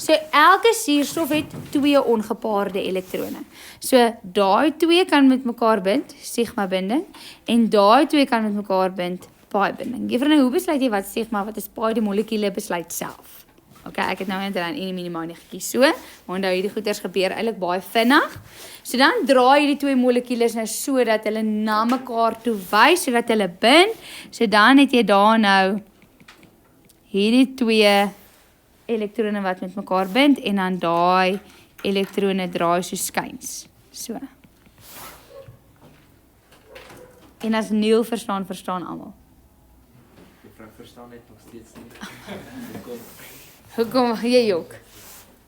So elke suurstof het 2 ongepaarde elektrone. So daai 2 kan met mekaar bind, sigma binding, en daai 2 kan met mekaar bind, pi binding. Juffrou, hoe besluit jy wat sigma, wat is pi? Die molekule besluit self. Ok, ek het nou net aan enie minima nie gekies. So, onthou hierdie goeders gebeur eintlik baie vinnig. So dan draai hierdie 2 molekules nou so dat hulle na mekaar toe wys, sodat hulle bind. So dan het jy daar nou hierdie 2 elektrone wat met mekaar bind en dan daai elektrone draai so skuins. So. En as Neil verstaan almal. Juffrou verstaan net nog steeds nie. Hoekom jy jok?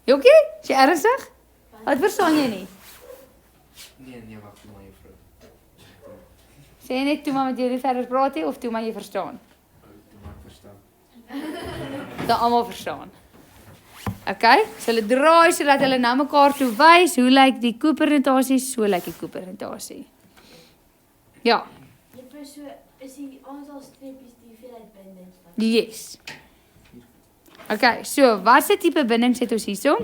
Jokkie? Is jy ernstig? Wat verstaan jy nie? Nee, wag maar juffrou. Sê jy net toe maar met jy verder praat nie of toe maar jy verstaan? Toe maar verstaan. Dat almal verstaan. Okay, so hulle draai sodat hulle na mekaar toe wys. Hoe lyk die kopernotasie? So lyk die kopernotasie. Ja. Juffrou, so is die aantal streepies die hoeveelheid bindings wat? Yes. Okay, so wat se tipe bindings het ons hierso?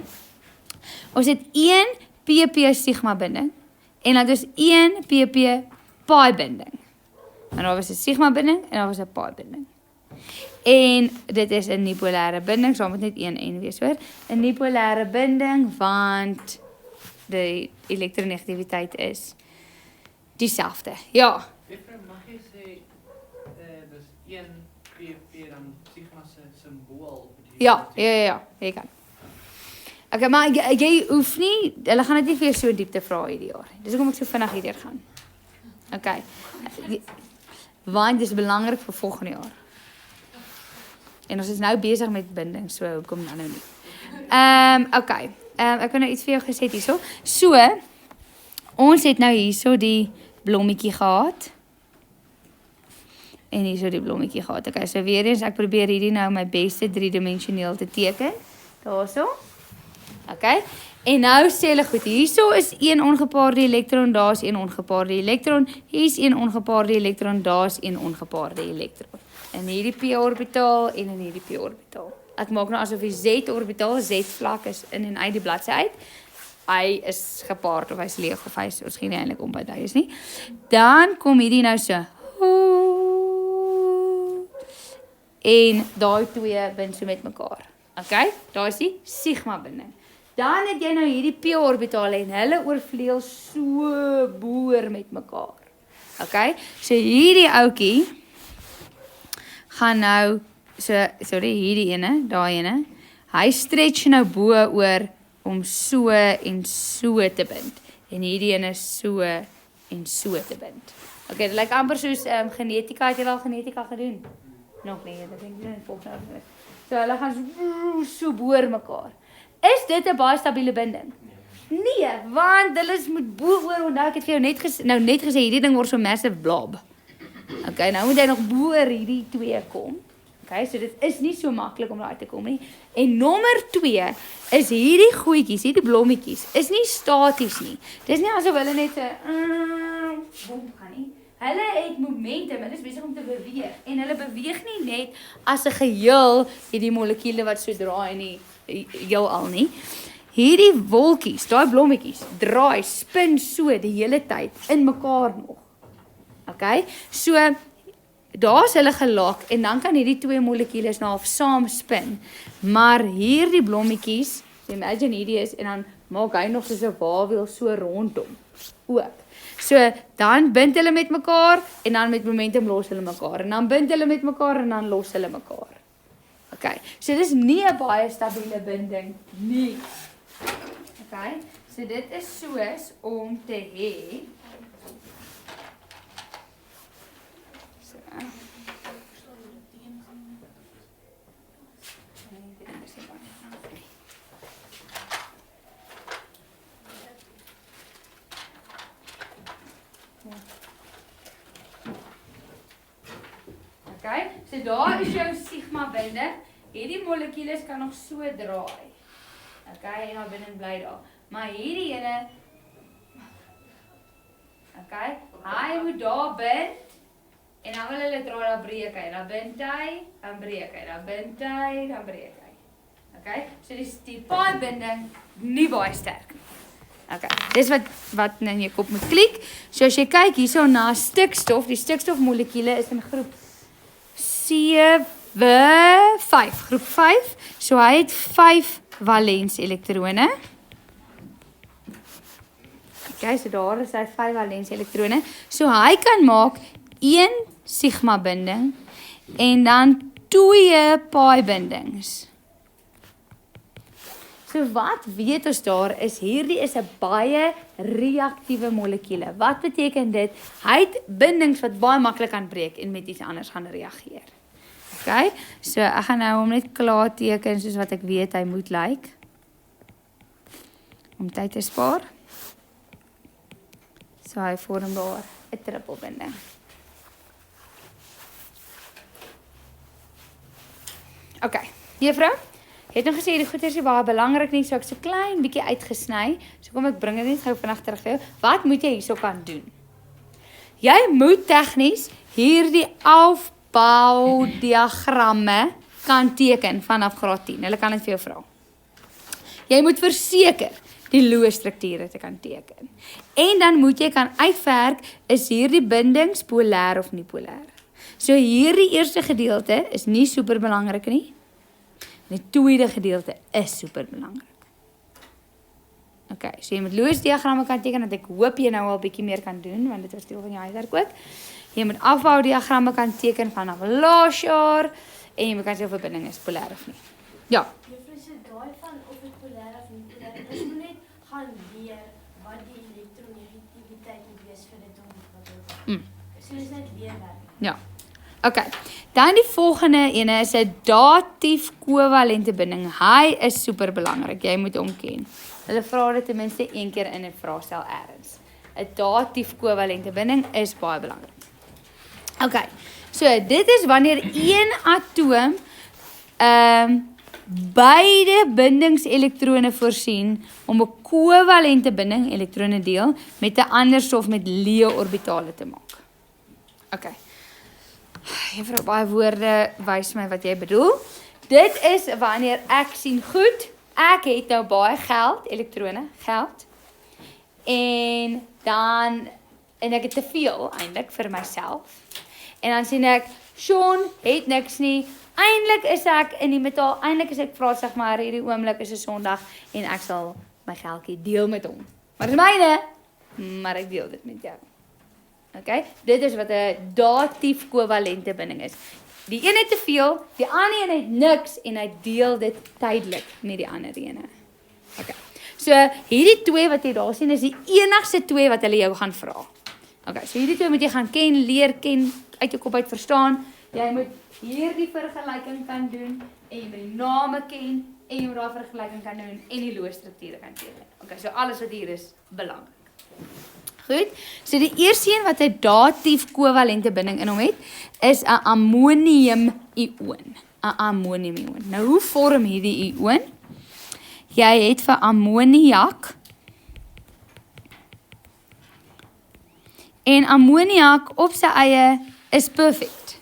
Ons het 1 pp sigma binding en dan is 1 pp pi binding. En daar was 'n sigma binding en daar was 'n pi binding. En dit is 'n dipolêre binding, so moet net 1 en wees hoor. 'n dipolêre binding want die elektronegativiteit is dieselfde. Ja. Juffrou, mag jy sê dis 1 pp dan sigma se simbool? Ja, jy kan. Okay, maar jy hoef nie, hulle gaan dit nie vir jou so diepte vra hierdie jaar. Dis hoekom ek so vinnig hierdeur gaan. Okay. Want dit is belangrik vir volgende jaar. En ons is nou besig met binding, so hoekom dan nou nie. Okay. Ek het nou iets vir jou gesê hierso. So, ons het nou hierso die blommetjie gehad. En hierso die blommetjie gehad. Okay, so weer eens ek probeer hierdie nou my beste 3-dimensioneel te teken. Daarso. Okay. En nou sê hulle goed, hierso is 1 ongepaarde elektron, daar's 1 ongepaarde elektron, hier's 1 ongepaarde elektron, daar's 1 ongepaarde elektron. In hierdie p-orbitaal en in hierdie p-orbitaal. Ek maak nou asof die z-orbitaal, z-vlak is in en uit die bladsy uit. Hy is gepaard of hy's leeg of hy's ons gee nie eintlik om by hy is nie. Dan kom hierdie nou so. En daai 2 bind so met mekaar. Okay? Daar is die sigma binding. Dan het jy nou hierdie p-orbitale en hulle oorvleuel so boor met mekaar. Okay? So hierdie ouetjie gaan nou hierdie ene, daai ene. Hy stretch nou bo oor om so en so te bind. En hierdie ene so en so te bind. Okay, dit lyk amper soos genetika, het jy al genetika gedoen? Nog nie, ek dink dit volgens. So hulle gaan so boor mekaar. Is dit 'n baie stabiele binding? Nee, want hulle moet bo oor onthou ek het vir jou net gesê hierdie ding word so massive blob. Okay, nou moet jy nog bo oor hierdie 2 kom. Okay, so dit is nie so maklik om daar te kom nie. En nommer 2 is hierdie goedjies, hierdie blommetjies is nie staties nie. Dis nie asof hulle net so gaan nie. Hulle het momentum, hulle is besig om te beweeg en hulle beweeg nie net as 'n geheel hierdie molekule wat so draai in die heelal nie. Hierdie wolkies, daai blommetjies, draai, spin so die hele tyd in mekaar nog. Okay? So daar's hulle gelak en dan kan hierdie 2 molekules nou half saam spin. Maar hierdie blommetjies, imagine hierdie is en dan maak hy nog soos 'n waaweel so rondom ook. So dan bind hulle met mekaar en dan met momentum los hulle mekaar en dan bind hulle met mekaar en dan los hulle mekaar. Okay. So dis nie 'n baie stabiele binding nie. Okay. So dit is soos om te hê Okay, so daar is jou sigma binding. Hierdie molekules kan nog so draai. Okay, en dan binding bly daar. Maar hierdie ene okay, hy moet daar bind en dan wil hulle draai, dan breek hy, dan bind hy, dan breek hy, dan bind hy, dan breek hy. Okay? So die paai-binding nie baie sterk nie. Okay, dis wat in jou kop moet klik. So as jy kyk hierso na stikstof, die stikstofmolekuule is in groep 5, groep 5. So hy het 5 valens elektrone. Okay, so daar is hy 5 valens elektrone. So hy kan maak 1 sigma binding en dan 2 pi bindings. So wat weet ons daar is, hierdie is 'n baie reaktiewe molekuule. Wat beteken dit? Hy het bindings wat baie maklik kan breek en met iets anders gaan reageer. Okay, so ek gaan nou hom net klaar teken soos wat ek weet hy moet lyk. Om tyd te spaar. So hy vorm daar 'n trippelbinding. Okay, juffrou, jy het nog gesê die goeie is nie baie belangrik nie, so ek so klein bietjie uitgesny. So kom ek bring dit net gou vinnig terug vir jou. Wat moet jy hierso kan doen? Jy moet tegnies hierdie afboudiagramme kan teken vanaf graad 10. Hulle kan dit vir jou vra. Jy moet verseker die Lewis-strukture te kan teken. En dan moet jy kan uitwerk, is hierdie bindings polêr of nie polêr. So hierdie eerste gedeelte is nie super belangrik nie. Die tweede gedeelte is super belangrik. Okay, so jy moet Lewis-diagramme kan teken, dat ek hoop jy nou al bietjie meer kan doen, want dit was deel van jou huiswerk ook. Jy moet afboudiagramme kan teken vanaf laas jaar, en jy moet kan sê of 'n binding is polêr of nie. Ja. Juffrou sê daai van of dit polêr of nie polêr, ons moet net gaan leer wat die elektronegativiteit moet wees vir dit om wat dit. So dis net leerwerk. Ja. Okay. Dan die volgende ene is 'n datief kovalente binding. Hy is super belangrik. Jy moet hom ken. Hulle vra dit ten minste een keer in 'n vraestel eers. 'n Datief kovalente binding is baie belangrik. Okay. So dit is wanneer een atoom beide bindingselektrone voorsien om 'n kovalente binding elektrone deel met 'n ander stof met leë orbitale te maak. Okay. Juffrou, baie woorde wys my wat jy bedoel. Dit is wanneer ek sien goed, ek het nou baie geld, elektrone, geld. En ek het te veel eintlik vir myself. En dan sien ek, Sean het niks nie. Eintlik is ek in die metaal, eintlik is ek vra zeg maar hierdie oomblik is 'n Sondag en ek sal my geldjie deel met hom. Maar dis myne, maar ek deel dit met jou. Okay? Dit is wat 'n datief kovalente binding is. Die een het te veel, die ander een het niks en hy deel dit tydelik met die ander ene. Okay. So hierdie twee wat jy daar sien is die enigste twee wat hulle jou gaan vra. Okay, so hierdie twee moet jy gaan ken, leer ken, uit jou kop uit verstaan. Jy moet hierdie vergelyking kan doen en jy moet die name ken en jy moet daai vergelyking kan doen en die Lewis-strukture kan teken. Okay, so alles wat hier is belangrik. Goed, so die eerste een wat 'n datief kovalente binding in hom het, is 'n ammonium-ioon. 'n Ammonium-ioon. Nou hoe vorm hierdie ioon? Jy het vir ammoniak. En ammoniak op sy eie is perfek.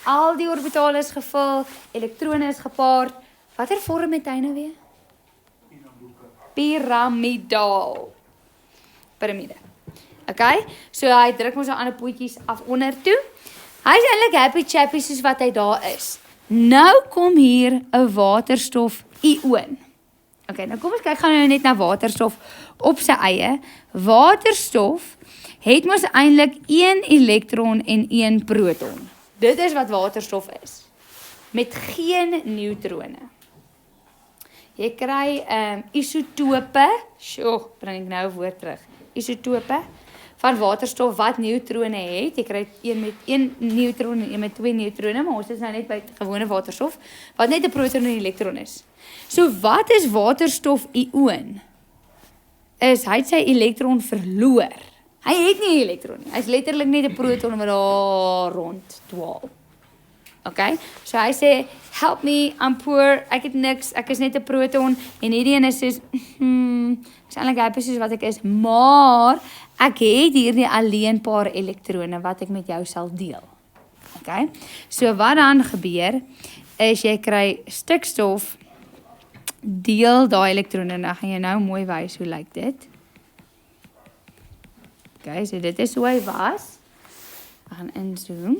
Al die orbitale is gevul, elektrone is gepaard. Watter vorm het hy nou weer? Piramidaal. Piramide. Okay, so hy druk ons nou ander pootjies af onder toe. Hy is eintlik happy chappy soos wat hy daar is. Nou kom hier 'n waterstof-ioon. Okay, nou kom ons kyk gaan nou net na waterstof op sy eie. Waterstof het mos eintlik 1 elektron en 1 proton. Dit is wat waterstof is. Met geen neutrone. Jy kry isotope, bring ek nou 'n woord terug. Isotope van waterstof wat neutrone het. Jy kry een met 1 neutron en een met 2 neutrone, maar ons is nou net by gewone waterstof wat net 'n proton en 'n elektron is. So wat is waterstof-ioon? Hy het sy elektron verloor. Hy het nie 'n elektron nie. Hy's letterlik net 'n proton wat daar rond dwaal. Okay? So hy sê, help me, I'm poor, ek het niks, ek is net 'n proton en hierdie een is soos is eintlik happy soos wat ek is, maar ek het hierdie alleen paar elektrone wat ek met jou sal deel. Okay? So wat dan gebeur is jy kry stikstof deel daai elektrone. Nou gaan jy nou mooi wys hoe lyk dit. Okay, so dit is hoe hy was. Ek gaan inzoom.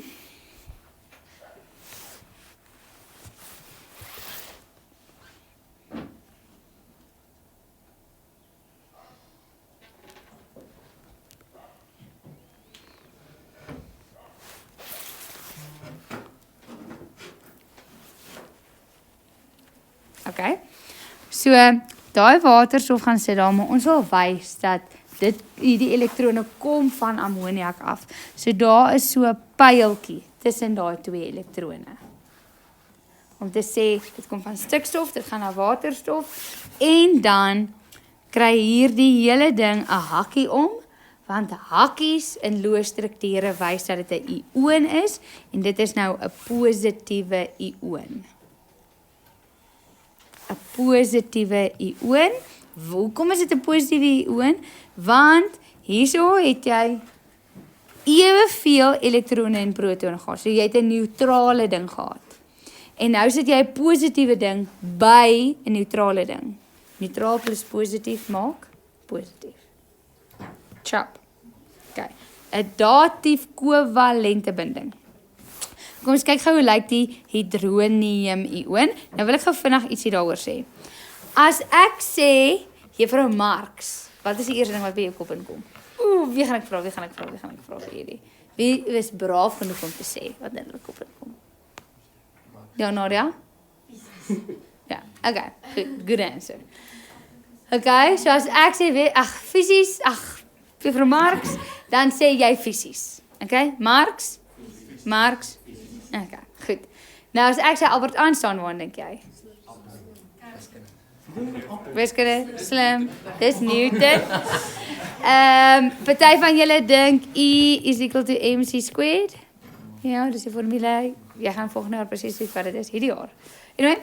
Okay. So daai waterstof gaan sit daar, maar ons wil wys dat hierdie elektrone kom van ammoniak af. So daar is so 'n pyltjie tussen daai twee elektrone. Om te sê dit kom van stikstof, dit gaan na waterstof en dan kry hierdie hele ding 'n hakkie om, want hakkies in loosstrukture wys dat dit 'n ioon is en dit is nou 'n positiewe ioon. 'n positiewe ioon. Hoekom is dit 'n positiewe ioon? Want hierso het jy eweveel elektrone en protone gehad. So jy het 'n neutrale ding gehad. En nou sit jy 'n positiewe ding by 'n neutrale ding. Neutraal plus positief maak positief. Chop. Okay. 'n datief kovalente binding. Kom ons kyk gou hoe lyk die hidronium-ioon. Nou wil ek gou vinnig ietsie daaroor sê. As ek sê, juffrou Marx, wat is die eerste ding wat by jou kop inkom? Wie gaan ek vra vir hierdie? Wie is braaf genoeg om te sê wat in hulle kop inkom? Ja, Nadia? Ja, okay, good answer. Okay, so as ek sê, fisies, juffrou Marx, dan sê jy fisies. Okay, Marx? Okay, goed. Nou as ek sê Albert Einstein, waar dink jy? Wiskunde, slim. Dis Newton. Party van julle dink E is equal to mc squared. Ja, dis die formule. Jy gaan volgende jaar presies weet wat dit is, hierdie jaar. Anyway,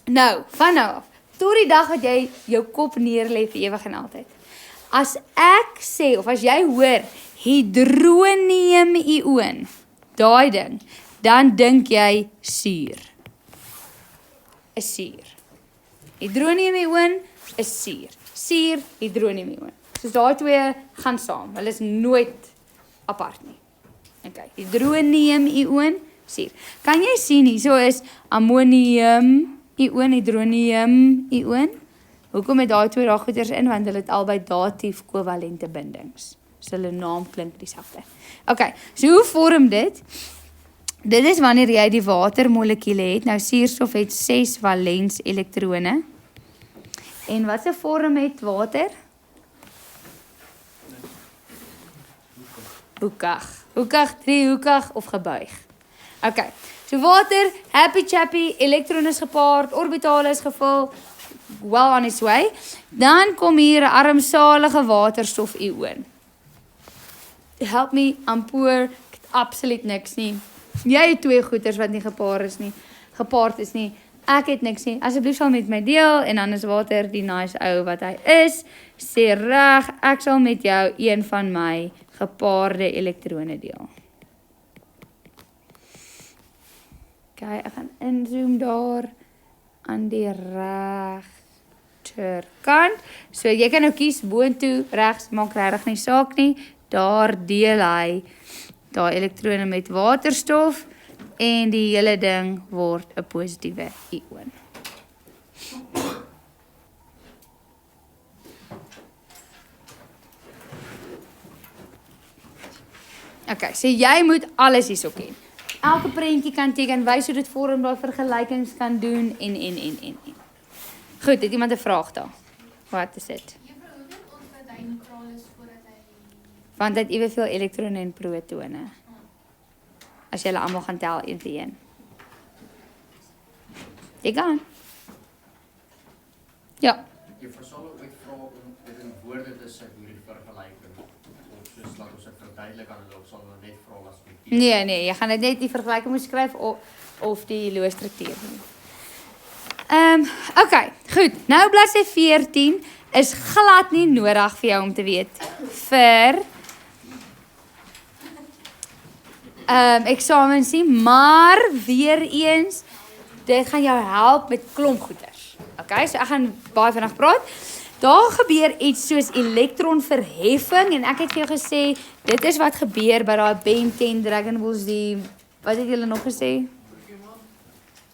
nou, van nou af, tot die dag wat jy jou kop neerlê vir ewig en altyd. As ek sê, of as jy hoor, hidronium-ioon, daai ding, dan dink jy suur. 'n suur. Hidronium-ioon is suur. Suur, hidronium-ioon. So daai twee gaan saam. Hulle is nooit apart nie. Okay, hidronium-ioon, suur. Kan jy sien hierso is ammonium-ioon, hidronium-ioon? Hoekom het daai twee daar goeders in? Want hulle het albei datief kovalente bindings. So hulle naam klink dieselfde. Okay, so hoe vorm dit? Dit is wanneer jy die watermolekuule het. Nou suurstof het 6 valens elektrone. En wat se vorm het water? Hoekig, driehoekig of gebuig. Okay. So water, happy chappy, elektrone is gepaard, orbitale is gevul, well on its way. Dan kom hier 'n armsalige waterstof-ioon. Help me, I'm poor, ek het absoluut niks nie. Jy het twee goeders wat nie gepaard is nie. Ek het niks nie. Asseblief sal met my deel en dan is water die nice ou wat hy is. Sê reg, ek sal met jou een van my gepaarde elektrone deel. Okay, ek gaan inzoom daar aan die regterkant. So jy kan nou kies boontoe, regs, maak regtig nie saak nie. Daar deel hy daai elektrone met waterstof en die hele ding word 'n positiewe ioon. Okay, so jy moet alles hierso ken. Elke prentjie kan teken, wys hoe dit vorm, daai vergelykings kan doen en. Goed, het iemand 'n vraag daar? Wat is dit? Want dit eweveel elektrone en protone. As jy hulle almal gaan tel een vir een. Jy gaan. Ja. Jy sal ook vra om dit in woorde te sit hierdie vergelyking. Of soos laat ons dit verduidelik aan hulle of sal hulle net vra as met Nee, jy gaan dit net die vergelyking moet skryf of die loosstruktuur nie. Okay, goed. Nou bladsy 14 is glad nie nodig vir jou om te weet vir eksamens nie, maar weer eens dit gaan jou help met klomp goeders. Okay, so ek gaan baie vinnig praat. Daar gebeur iets soos elektronverheffing en ek het vir jou gesê, dit is wat gebeur by daai Ben 10 Dragon Balls, wat het julle nog gesê?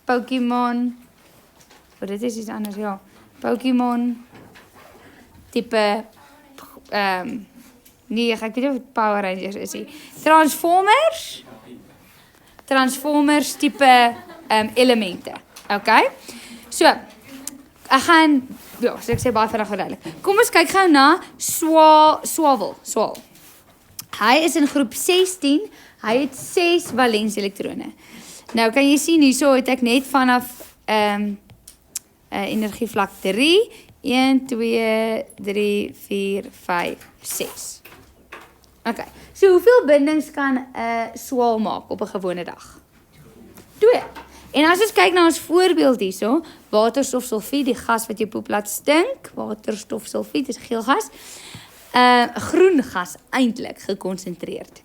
Pokémon. Dit is iets anders, ja. Pokémon tipe nee, ek weet nie of dit Power Rangers is nie. Transformers tipe elemente. Okay? So, ek gaan ja, so ek sê baie vinnig verduidelik. Kom ons kyk gou na Swaal. Hy is in groep 16. Hy het 6 valenselektrone. Nou kan jy sien hierso het ek net vanaf energievlak 3, 1, 2, 3, 4, 5, 6. Okay, so hoeveel bindings kan 'n swaal maak op 'n gewone dag? 2. En as ons kyk na ons voorbeeld hierso, waterstofsulfied, die gas wat jou poep laat stink, waterstofsulfied is geel gas, groen gas eintlik gekonsentreerd.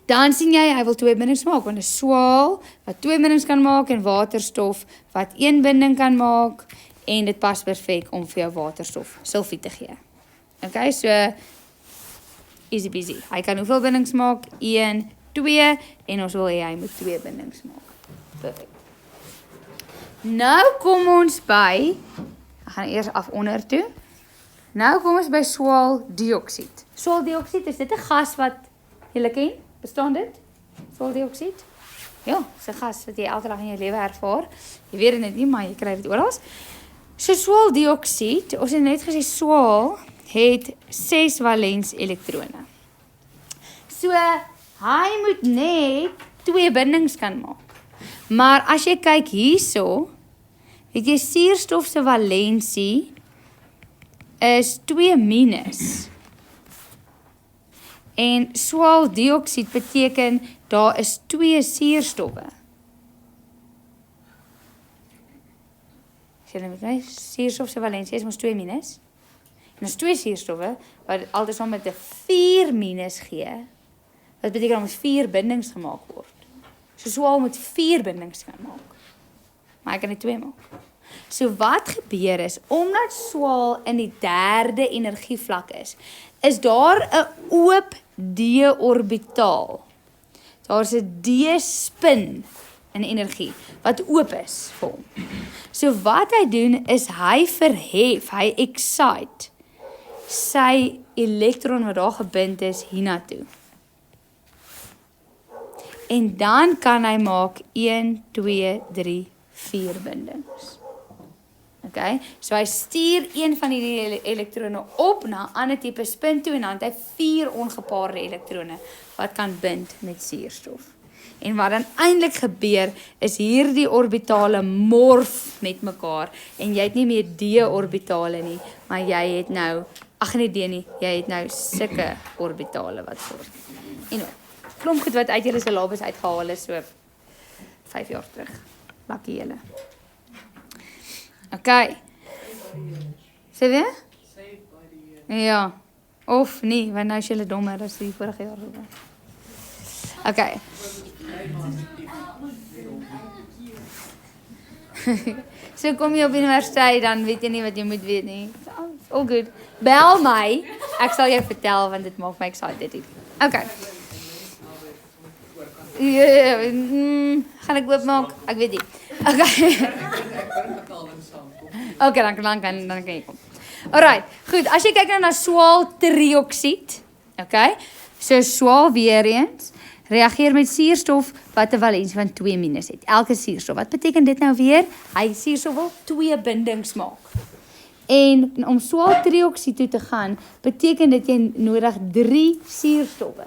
Dan sien jy, hy wil 2 bindings maak, want 'n swaal wat 2 bindings kan maak en waterstof wat 1 binding kan maak, en dit pas perfek om vir jou waterstofsulfied te gee. Okay, so easy peasy. Hy kan hoeveel bindings maak? 1, 2 en ons wil hê hy moet 2 bindings maak. Perfek. Nou kom ons by, ek gaan eers af onder toe. Nou kom ons by swaaldioksied. Swaaldioksied, is dit 'n gas wat julle ken? Bestaan dit? Swaaldioksied? Ja, dis 'n gas wat jy elke dag in jou lewe ervaar. Jy weet dit net nie, maar jy kry dit oral. So swaaldioksied, ons het net gesê swaal het 6 valens elektrone. So hy moet net 2 bindings kan maak. Maar as jy kyk hierso, het jy suurstof se valensie is 2 minus. En swaaldioksied beteken daar is 2 suurstowwe. As jy met my suurstof se valensie is mos 2 minus. En as 2 suurstowwe wat altesaam met 'n 4 minus gee, wat beteken dat 4 bindings gemaak word. So swaal moet 4 bindings kan maak. Maar hy kan net 2 maak. So wat gebeur is, omdat swaal in die 3de energievlak is daar 'n oop d-orbitaal. Daar's 'n d-spin in energie wat oop is vir hom. So wat hy doen is hy verhef, hy excite sy elektron wat daar gebind is hiernatoe. En dan kan hy maak 1, 2, 3, 4 bindings. Okay, so hy stuur een van die elektrone op na 'n ander tipe spin toe en dan het hy 4 ongepaarde elektrone wat kan bind met suurstof. En wat dan eintlik gebeur is hierdie orbitale morf met mekaar en jy het nie meer d-orbitale nie, maar jy het nou, ag nee d nie, jy het nou sulke orbitale wat word. En klomp goed wat uit julle syllabus uitgehaal is so 5 jaar terug. Lucky julle. Okay. Sê weer? Saved by the Ja. Of nie, want nou is julle dommer as die vorige jaar gewees. Okay. So kom jy op universiteit, dan weet jy nie wat jy moet weet nie. All good. Bel my. Ek sal jou vertel want dit maak my excited. Okay. Gaan ek oopmaak? Ek weet nie. Okay. Okay, dan kan jy kom. Alright, goed. As jy kyk nou na swaaldioksied, okay? So swaal weer eens reageer met suurstof wat 'n valensie van 2 minus het. Elke suurstof. Wat beteken dit nou weer? Hy suurstof wil 2 bindings maak. En om swaaldioksied toe te gaan, beteken dit jy nodig 3 suurstowwe.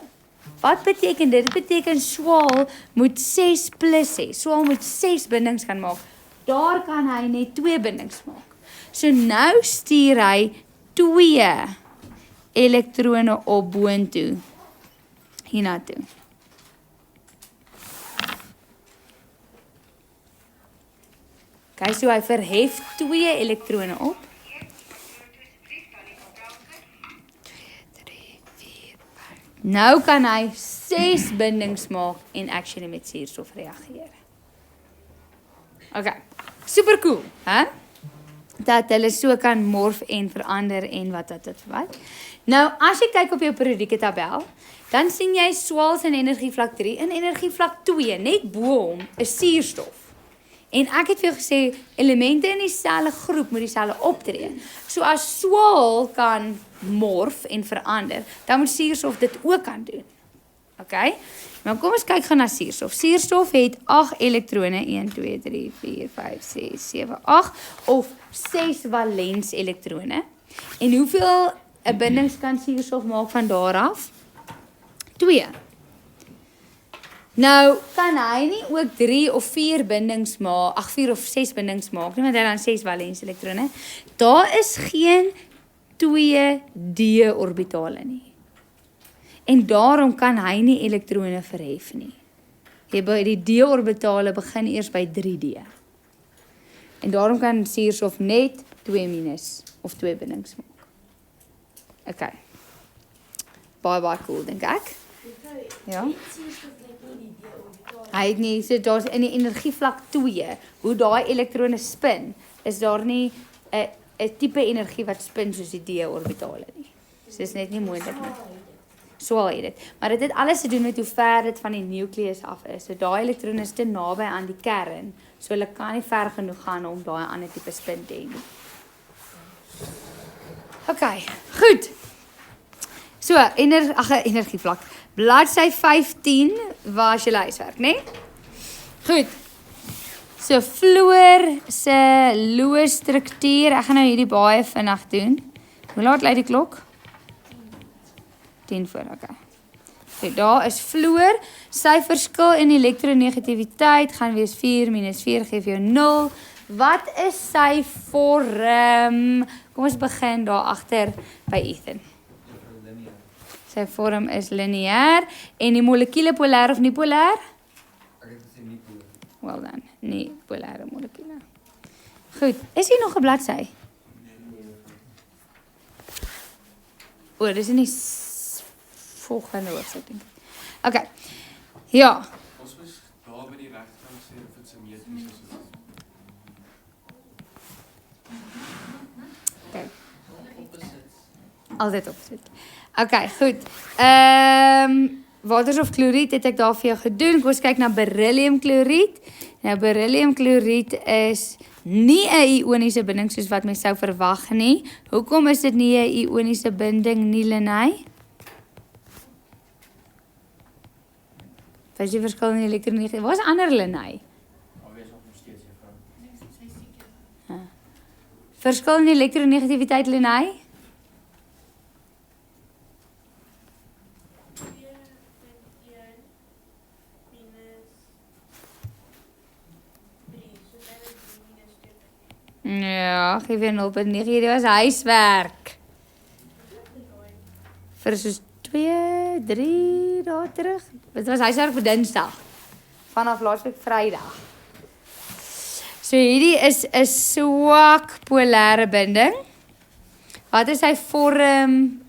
Wat beteken dit? Dit beteken swaal moet 6 plus hê. Swaal moet 6 bindings kan maak. Daar kan hy net 2 bindings maak. So nou stuur hy 2 elektrone op boontoe. Hiernatoe. Okay, so hy verhef 2 elektrone op. 2, 3, 4, 5. Nou kan hy 6 bindings maak en actually met suurstof reageer. Okay. Super cool, hè? Dat hulle so kan morf en verander en wat. Nou, as jy kyk op jou periodieke tabel, dan sien jy swals in energievlak 3 en energievlak 2, net bo hom is suurstof. En ek het vir jou gesê, elemente in dieselfde groep moet dieselfde optree. So as swaal kan morf en verander, dan moet suurstof dit ook kan doen. Okay? Nou kom ons kyk gaan na suurstof. Suurstof het 8 elektrone, 1, 2, 3, 4, 5, 6, 7, 8 of 6 valens elektrone. En hoeveel bindings kan suurstof maak van daar af? 2. Nou, kan hy nie ook 3 of 4 bindings maak, 4 of 6 bindings maak, nie, want hy dan 6 valens elektrone. Daar is geen 2 d-orbitale nie. En daarom kan hy nie elektrone verhef nie. Die d-orbitale begin eers by 3d. En daarom kan suurstof net 2 minus of 2 bindings maak. Okay. Baie cool, dink ek. Ja. Hy het nie, so daar's in die energievlak 2, hoe daai elektrone spin, is daar nie 'n tipe energie wat spin soos die d-orbitale nie. So dis net nie moontlik nie. Swaal het dit. Maar dit het alles te doen met hoe ver dit van die nukleus af is. So daai elektrone is te naby aan die kern, so hulle kan nie ver genoeg gaan om daai ander tipe spin te hê nie. Okay, goed. So, energievlak. Bladsy 15 was julle huiswerk, né? Goed. So, fluor se Lewis-struktuur. Ek gaan nou hierdie baie vinnig doen. Hoe laat lei die klok? 10 voor, okay. So, daar is fluor. Sy verskil in elektronegativiteit gaan wees 4 minus 4 gee vir jou 0. Wat is sy vorm? Kom ons begin daar agter by Ethan. Sy vorm is lineair en die molekule polêr of nie polêr? Ek het gesê nie polêr. Well done, nie polêre molekule. Goed, is hier nog 'n bladsy? O, dis in die volgende hoofstuk dink ek. Okay. Ja. Ons moes daar by die regkant sê of dit simmetries is. Okay. Opposites. Altyd opsit. Okay, goed. Waterstofkloried het ek daar vir jou gedoen. Kom ons kyk na berylliumkloried. Nou berylliumkloried is nie 'n ioniese binding soos wat mens sou verwag nie. Hoekom is dit nie 'n ioniese binding nie, Lenay? Wat is die verskil in elektronegativiteit? Waar is ander Lenay? Alwees nog steeds juffrou. Verskil in elektronegativiteit, Lenay? Ja, geef weer 0.9. Hierdie was huiswerk. Vir soos 2, 3 dae terug. Dit was huiswerk vir Dinsdag. Vanaf laasweek Vrydag. So hierdie is 'n swak polêre binding. Wat is sy vorm?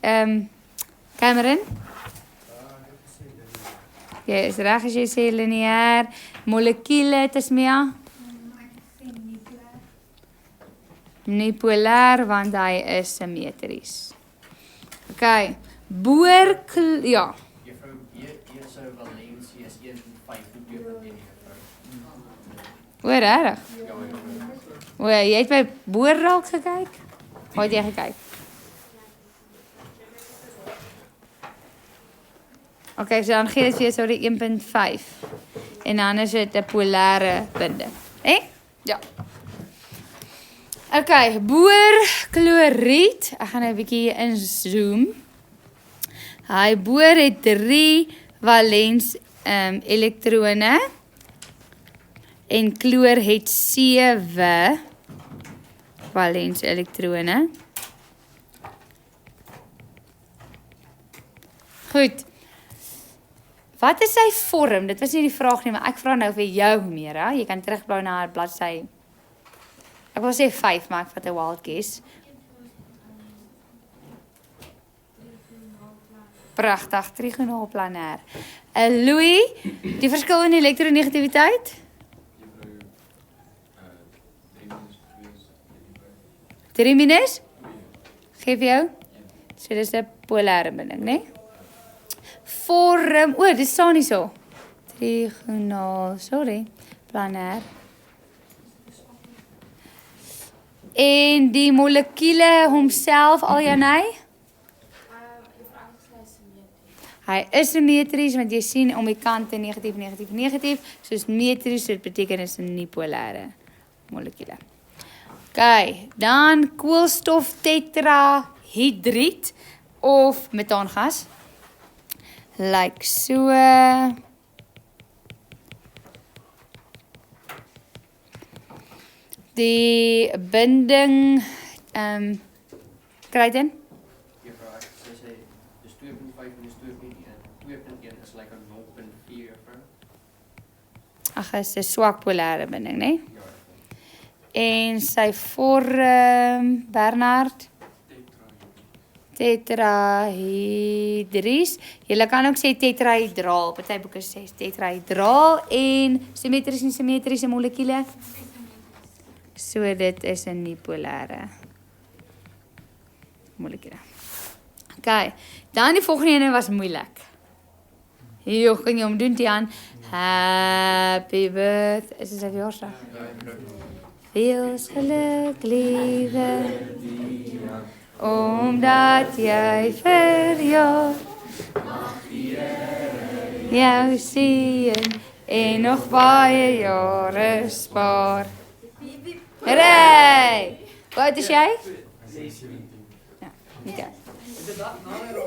Cameron? Ja, is reg as jy sê lineair. Molekule, Tasmia? Nie polêr want hy is simmetries. Okay. Boor ja. Juffrou, hier sou valensie is 1.5 keer per teen juffrou. O, regtig? Ja, juffrou. O, jy het by boor raak gekyk? Waar het jy gekyk? Okay, so dan gee dit vir jou sorry 1.5. En dan is dit 'n polêre binding. Ja. Okay, boorkloried. Ek gaan nou 'n bietjie inzoom. Hy boor het 3 valens elektrone en kloor het 7 valens elektrone. Goed. Wat is sy vorm? Dit was nie die vraag nie, maar ek vra nou vir jou meer, hè? Jy kan terugblaai na bladsy. Ek wil sê 5, maar ek vat 'n wild guess. Pragtig, trigonaal planêr. Louis, die verskil in elektronegativiteit? Juffrou, 3 minus? Geef jou? So dis 'n polêre binding, né? Vorm, dis staan nie so. Trigonaal, sorry, planair. En die molekule homself al Janey? Hy is simmetries want jy sien om die kante negatief, negatief, negatief, soos metries, so dit beteken is 'n nie polêre molekule. OK, dan koolstof tetrahydried of metaangas. Lyk so. Die binding kry dit? Juffrou, sy sê dis 2.5 minus 2.1. 2.1 is like 'n 0.4 juffrou. Ag, is 'n swak polêre binding, né? Ja. En sy vorm Bernard tetrahydries. Jy kan ook sê tetrahydraal. Party boeke sê tetrahydraal en simmetriese molekule. So dit is 'n nie polêre molekule. OK. Dan die volgende ene was moeilik. Hier kan jy hom doen, Tiaan. Happy birthday. Is dit sy verjaarsdag? Veel geluk, lieve. Omdat jy verjaar. Jou sien en nog baie jare spaar. Hooray! Hoe oud is jy? 17. Ja, okay.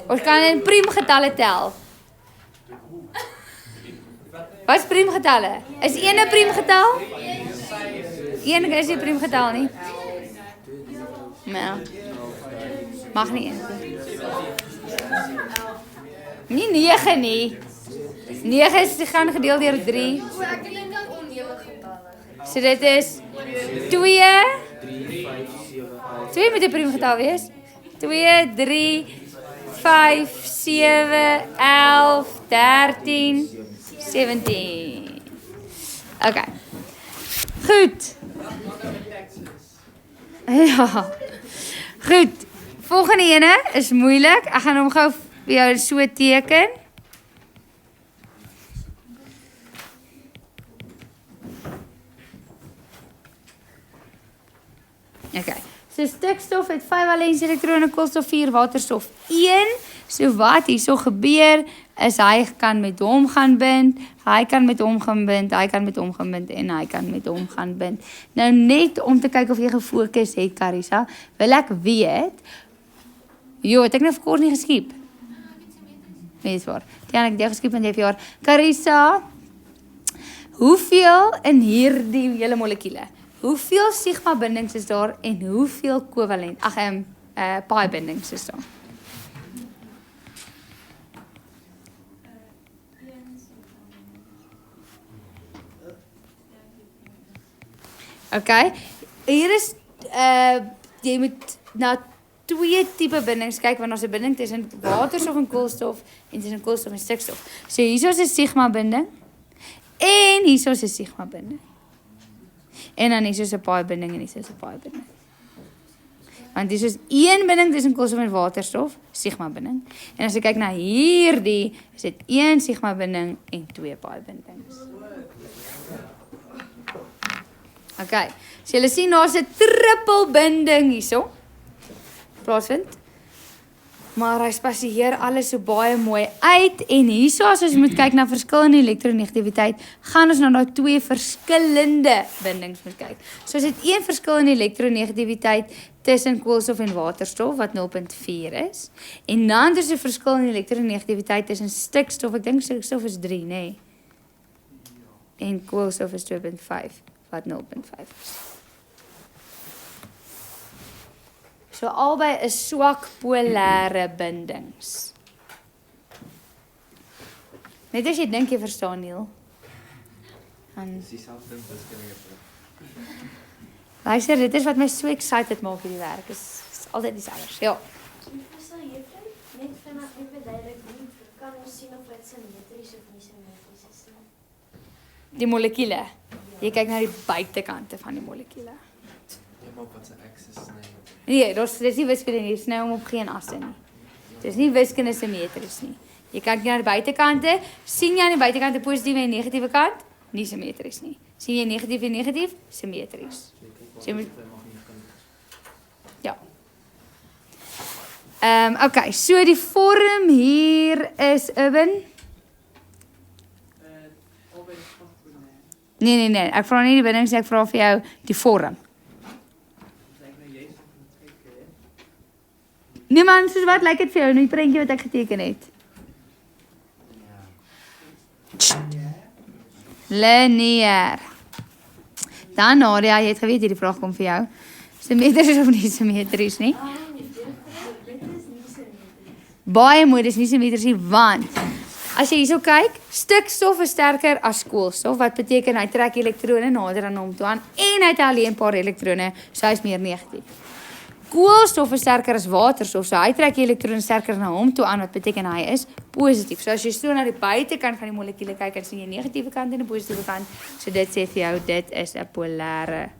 Ons kan in priemgetalle tel. Wat is priemgetalle? Is 1 'n priemgetal? 1 is nie 'n priemgetal nie. Nou. Mag nie 1. Nie 9 nie. 9 is gaan gedeel deur 3. O, ek dink dan onhelige getalle. So dit is 2. 2 moet 'n priemgetal wees. 2, 3, 5, 7, 11, 13, 17. OK. Goed. Ja. Goed. Volgende ene is moeilik. Ek gaan hom gou vir jou so teken. OK. So stikstof het 5 valensie elektrone, koolstof 4, waterstof 1. So wat hierso gebeur is hy kan met hom gaan bind, hy kan met hom gaan bind, hy kan met hom gaan bind en hy kan met hom gaan bind. Nou net om te kyk of jy gefokus het, Carissa, wil ek weet. Jo, het ek nou vir kort nie geskiep? Weet waar. Ja, ek het jou geskiep want jy verjaar. Carissa, hoeveel in hierdie hele molekule? Hoeveel sigma bindings is daar en hoeveel kovalent? Pi bindings is daar? OK. Hier is jy moet na 2 tipe bindings kyk want ons 'n binding tussen waterstof en koolstof en tussen koolstof en stikstof. So hierso is 'n sigma binding en hierso is 'n sigma binding. En dan hierso is 'n pi binding en hierso is 'n pi binding. Want dis is 1 binding tussen koolstof en waterstof, sigma binding. En as jy kyk na hierdie, is dit 1 sigma binding en 2 pi bindings. OK. So julle sien daar's 'n triple binding hierso. Plaasvind. Maar hy spasieer alles so baie mooi uit en hierso as ons moet kyk na verskillende elektronegativiteit, gaan ons nou na 2 verskillende bindings moet kyk. So as dit 1 verskillende elektronegativiteit tussen koolstof en waterstof wat 0.4 is en dan is 'n verskillende elektronegativiteit tussen stikstof, ek dink stikstof is 3, nê? Nee. En koolstof is 2.5 wat 0.5 is. So albei is swak polêre bindings. Net as jy dink jy verstaan, Neil. Dis dieselfde wiskundige. Luister, dit is wat my so excited maak hierdie werk. Is altyd iets anders. Ja. So juffrou, net vanaf net verduidelik hoe kan ons sien of dit simmetries of nie simmetries is nie? Die molekule. Jy kyk na die buitekante van die molekule. Maar wat se aksis sny? Nee, dis nie wiskunde nie, dis nou om op geen asse nie. Dis nie wiskunde simmetries nie. Jy kyk na die buitekante, sien jy aan die buitekante positiewe en negatiewe kant? Nie simmetries nie. Sien jy negatief en negatief? Simmetries. So jy moet ja. Okay, so die vorm hier is Urban. Albei swak polêr. Nee, ek vra nie die bindings, ek vra vir jou die vorm. Lyk nou jy sê kyk hè. Nee man, soos wat lyk dit vir jou, nou die prentjie wat ek geteken het? Lineair. Dan Nadia, jy het geweet hierdie vraag kom vir jou. Simmetries of nie simmetries nie? Dit is nie simmetries. Baie mooi, dis nie simmetries nie, want as jy hierso kyk, stikstof is sterker as koolstof, wat beteken hy trek elektrone nader aan hom toe aan en hy het alleen 'n paar elektrone, so hy is meer negatief. Koolstof is sterker as waterstof, so hy trek die elektrone sterker na hom toe aan, wat beteken hy is positief. So as jy so na die buitekant van die molekule kyk, dan sien jy negatiewe kant en 'n positiewe kant. So dit sê vir jou, dit is 'n polêre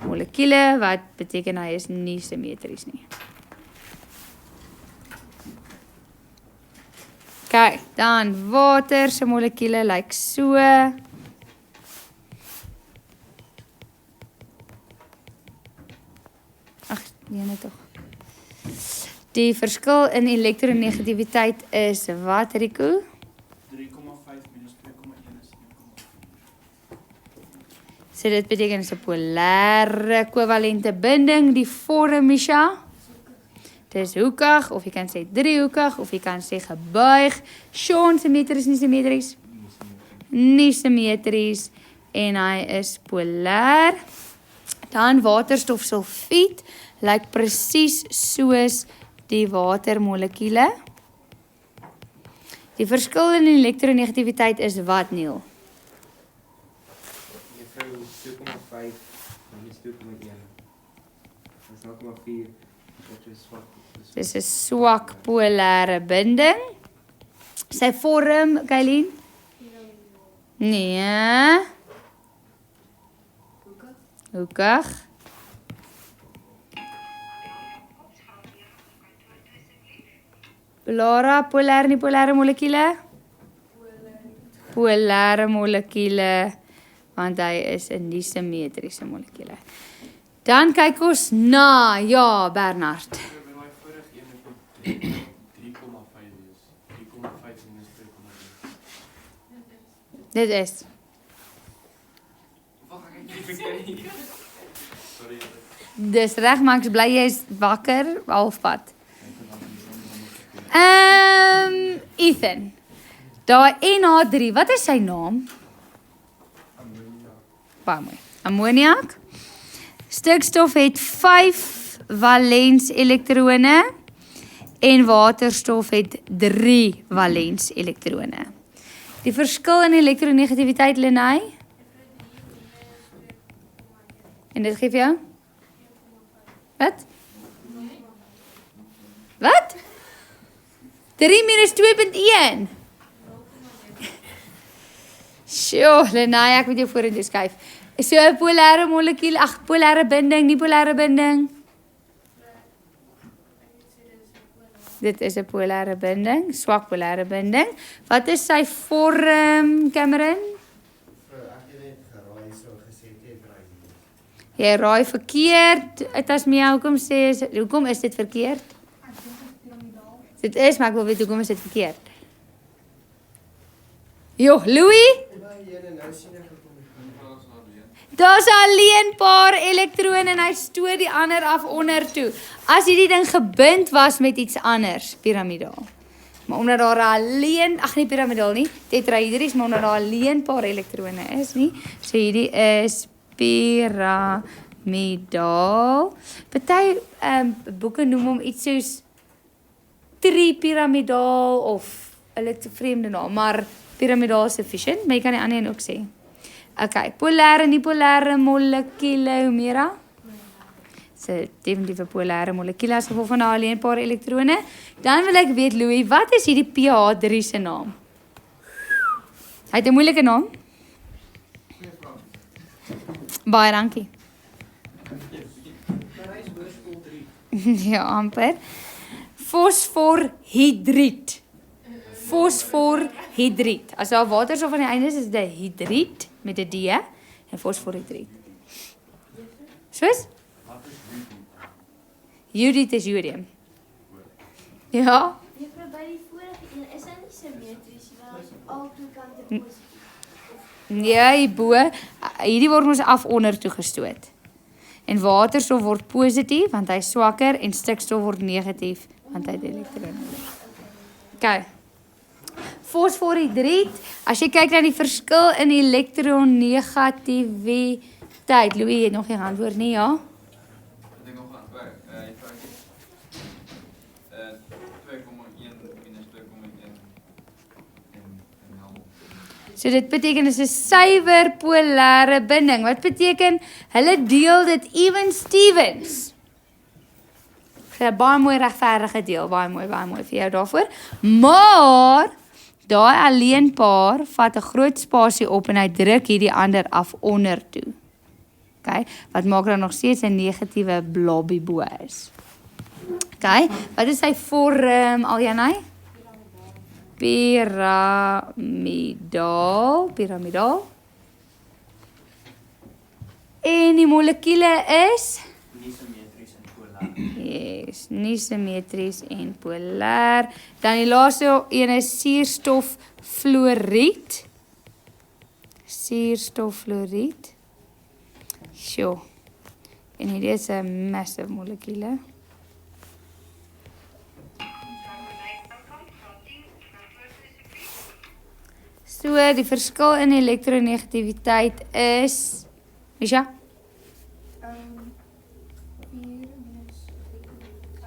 molekule, wat beteken hy is nie simmetries nie. Kyk, dan water se molekule lyk so. Ag, nee tog. Die verskil in elektronegativiteit is wat, Rico? 3,5 minus 2,1 is 1,5. So dit beteken is 'n polêre kovalente binding, die vorm, Misha. Dit is hoekig, of jy kan sê driehoekig, of jy kan sê gebuig. Sean, simmetries, nie simmetries? Nie simmetries. En hy is polêr. Dan waterstofsulfied lyk presies soos die watermolekule. Die verskil in elektronegativiteit is wat, Neil? Juffrou 2,5 minus 2,1. Dis 0,4. Dit is swak. Dis 'n swak polêre binding. Sy vorm, Kailin? Nee. Hoekig. Lara, polêr nie polêre molekule? Polêre molekule, want hy is 'n nie simmetriese molekule. Dan kyk ons na, ja, Bernard. So by my vorige een het ek 3,5 wees. 3,5 minus 2,1. Dit is. Wag, ek het nie verkeerd. Sorry. Dis reg, maar ek is bly jy is wakker, halfpad. Ethan. Daai NH3, wat is sy naam? Baie mooi. Ammoniak. Stikstof het 5 valens elektrone en waterstof het 3 valens elektrone. Die verskil in elektronegativiteit, Lenay? En dit gee vir jou? Wat? Wat? 3 minus 2.1. Sjoe, Lenay, ek moet jou vorentoe skuif. So 'n polêre molekuul, polêre binding, nie polêre binding. Dit is 'n polêre binding, swak polêre binding. Wat is sy vorm, Cameron? Ek het net geraai so gesê tetraid. Jy raai verkeerd. Dit as my hoekom is dit verkeerd? Dit is, maar ek wil weet hoekom is dit verkeerd. Jo, Louis? Daar's alleen 'n paar elektrone en hy stoot die ander af onder toe. As hierdie ding gebind was met iets anders, piramidaal. Maar omdat daar alleen, nie piramidaal nie, tetraedries, maar omdat daar alleen 'n paar elektrone is, nie. So hierdie is piramidaal. Party boeke noem hom iets soos tripiramidaal of hulle te vreemde naam, maar piramidaal is sufficient, maar jy kan die ander een ook sê. Okay, polêre en nie-polêre molekule, Humera? So, definitief 'n polêre molekule as gevolg van alleen 'n paar elektrone. Dan wil ek weet, Louis, wat is hierdie pH3 se naam? Hy het 'n moeilike naam. Baie dankie. Ja, amper. Fosforhidriet. Fosforhidriet. As daar waterstof aan die einde is dit hidriet met 'n D en fosforhidriet. Soos? Jodied is jodium. Ja? Juffrou, by die vorige een is hy nie simmetries wel albei kante positief. Nee, hierbo, hierdie word ons af onder toe gestoot. En waterstof word positief want hy is swakker en stikstof word negatief want hy het elektrone. OK. Fosforhidriet, as jy kyk na die verskil in elektronegativiteit. Louis, jy het nog geen antwoord nie, ja? Ik denk nog aan het werk. Je vraagt 2,1 minus 2,1 en half. So dit beteken is 'n suiwer polêre binding. Wat beteken hulle deel dit even Stevens? Baie mooi regverdige deel, baie mooi vir jou daarvoor. Maar daai alleen paar vat 'n groot spasie op en hy druk hierdie ander af onder toe. OK, wat maak dan nog steeds 'n negatiewe blobby bo is. OK, wat is sy vorm, Aljanay? Piramidaal. En die molekule is? Nie simmetries en polêr. Yes, nie simmetries en polêr. Dan die laaste een is suurstoffluoried. Suurstoffluoried. Sjoe. En hierdie is 'n massive molekule. So, die verskil in elektronegativiteit is Misha? 4 minus 3,5.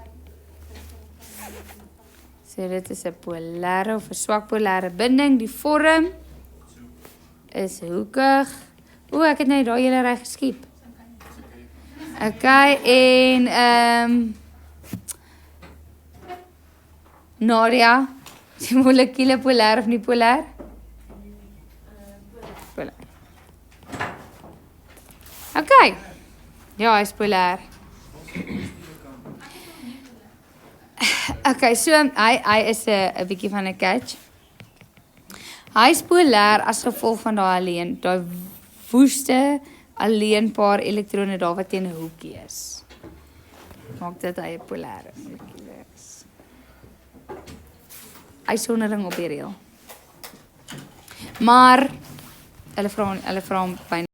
So dit is 'n polêre of 'n swak polêre binding. Die vorm is hoekig. O, ek het net daai hele reg geskiep. Okay, en Nadia, die molekule polêr of nie polêr? Polêr. Okay. Ja, hy is polêr. Okay, so hy is 'n bietjie van 'n catch. Hy is polêr as gevolg van daai woeste alleenpaar elektrone daar wat teen 'n hoekie is. Maak dit hy 'n polêre molekule is. Uitsondering op die reël. Maar hulle vra hom byna